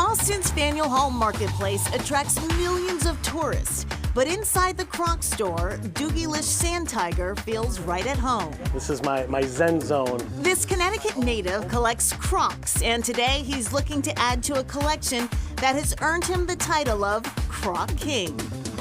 Boston's Faneuil Hall Marketplace attracts millions of tourists, but inside the Crocs store, Doogie-lish Sand Tiger feels right at home. This is my zen zone. This Connecticut native collects Crocs, and today he's looking to add to a collection that has earned him the title of Croc King.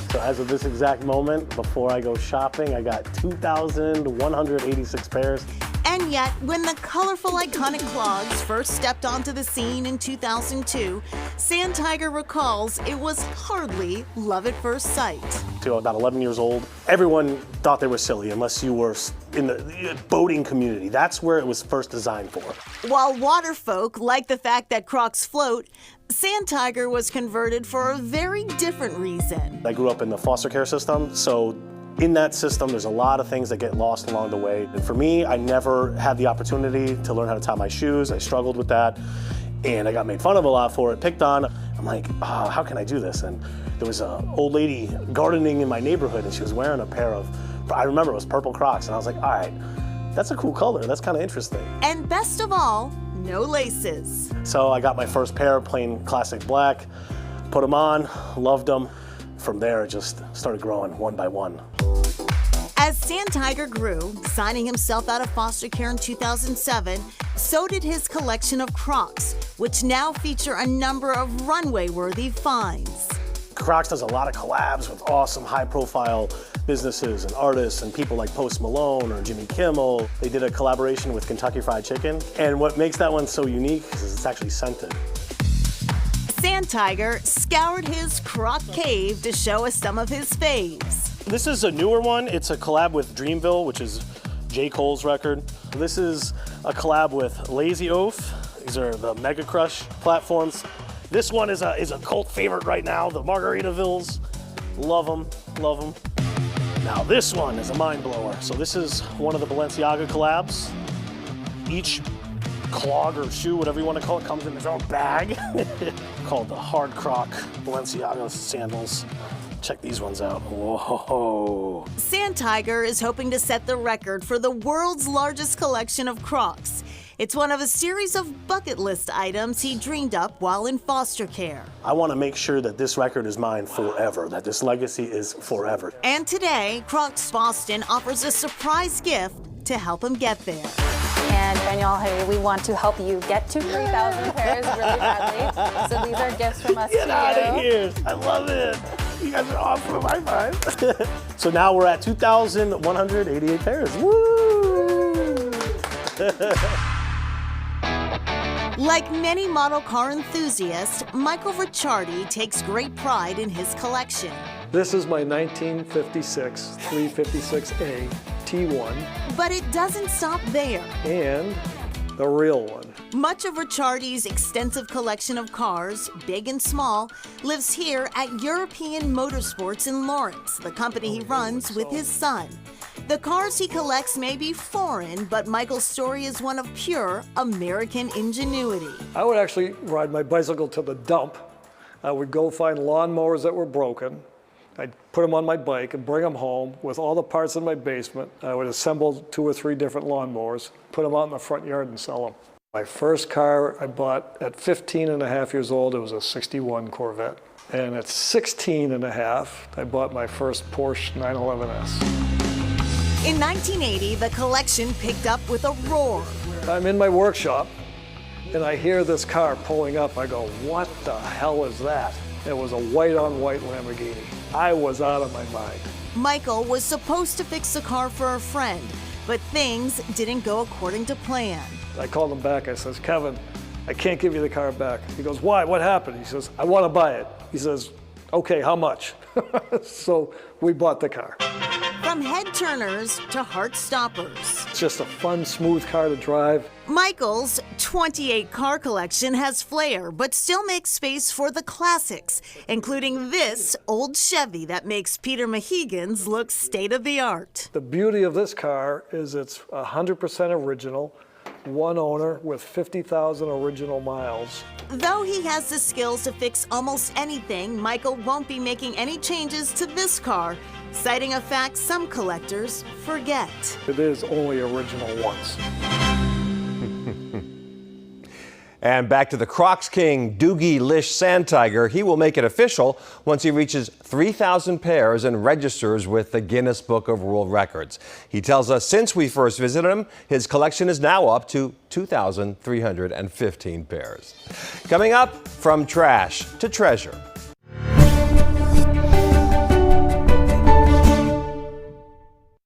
So as of this exact moment, before I go shopping, I got 2,186 pairs. And yet, when the colorful, iconic clogs first stepped onto the scene in 2002, Sand Tiger recalls it was hardly love at first sight. To about 11 years old, everyone thought they were silly unless you were in the boating community. That's where it was first designed for. While water folk like the fact that Crocs float, Sand Tiger was converted for a very different reason. I grew up in the foster care system, so in that system, there's a lot of things that get lost along the way. And for me, I never had the opportunity to learn how to tie my shoes. I struggled with that, and I got made fun of a lot for it, picked on. I'm like, oh, how can I do this? And there was an old lady gardening in my neighborhood, and she was wearing a pair of, I remember it was purple Crocs, and I was like, all right, that's a cool color. That's kind of interesting. And best of all, no laces. So I got my first pair, plain classic black, put them on, loved them. From there, it just started growing one by one. As Sand Tiger grew, signing himself out of foster care in 2007, so did his collection of Crocs, which now feature a number of runway-worthy finds. Crocs does a lot of collabs with awesome high-profile businesses and artists and people like Post Malone or Jimmy Kimmel. They did a collaboration with Kentucky Fried Chicken, and what makes that one so unique is it's actually scented. Sand Tiger scoured his Croc cave to show us some of his faves. This is a newer one. It's a collab with Dreamville, which is J. Cole's record. This is a collab with Lazy Oaf. These are the Mega Crush platforms. This one is a cult favorite right now, the Margaritavilles. Love them, love them. Now this one is a mind blower. So this is one of the Balenciaga collabs. Each clog or shoe, whatever you want to call it, comes in its own bag. Called the Hard Croc Balenciaga sandals. Check these ones out. Whoa. Sand Tiger is hoping to set the record for the world's largest collection of Crocs. It's one of a series of bucket list items he dreamed up while in foster care. I want to make sure that this record is mine forever, that this legacy is forever. And today, Crocs Boston offers a surprise gift to help him get there. And Faneuil, we want to help you get to 3,000 pairs really badly. So these are gifts from us to you. Get out of here. I love it. You guys are awesome. High five. So now we're at 2,188 pairs. Woo! Like many model car enthusiasts, Michael Ricciardi takes great pride in his collection. This is my 1956 356A T1. But it doesn't stop there. And the real one. Much of Ricciardi's extensive collection of cars, big and small, lives here at European Motorsports in Lawrence, the company he runs with his son. The cars he collects may be foreign, but Michael's story is one of pure American ingenuity. I would actually ride my bicycle to the dump. I would go find lawnmowers that were broken. I'd put them on my bike and bring them home with all the parts in my basement. I would assemble 2 or 3 different lawnmowers, put them out in the front yard and sell them. My first car I bought at 15 and a half years old, it was a 61 Corvette. And at 16 and a half, I bought my first Porsche 911S. In 1980, the collection picked up with a roar. I'm in my workshop and I hear this car pulling up. I go, what the hell is that? It was a white-on-white Lamborghini. I was out of my mind. Michael was supposed to fix the car for a friend, but things didn't go according to plan. I called him back. I says, Kevin, I can't give you the car back. He goes, why? What happened? He says, I want to buy it. He says, okay, how much? So we bought the car. From head turners to heart stoppers. It's just a fun, smooth car to drive. Michael's 28 car collection has flair, but still makes space for the classics, including this old Chevy that makes Peter Mahigan's look state-of-the-art. The beauty of this car is it's 100% original, one owner with 50,000 original miles. Though he has the skills to fix almost anything, Michael won't be making any changes to this car, citing a fact some collectors forget. It is only original once. And back to the Crocs king, Doogie Lish Sand Tiger. He will make it official once he reaches 3,000 pairs and registers with the Guinness Book of World Records. He tells us since we first visited him, his collection is now up to 2,315 pairs. Coming up, from trash to treasure.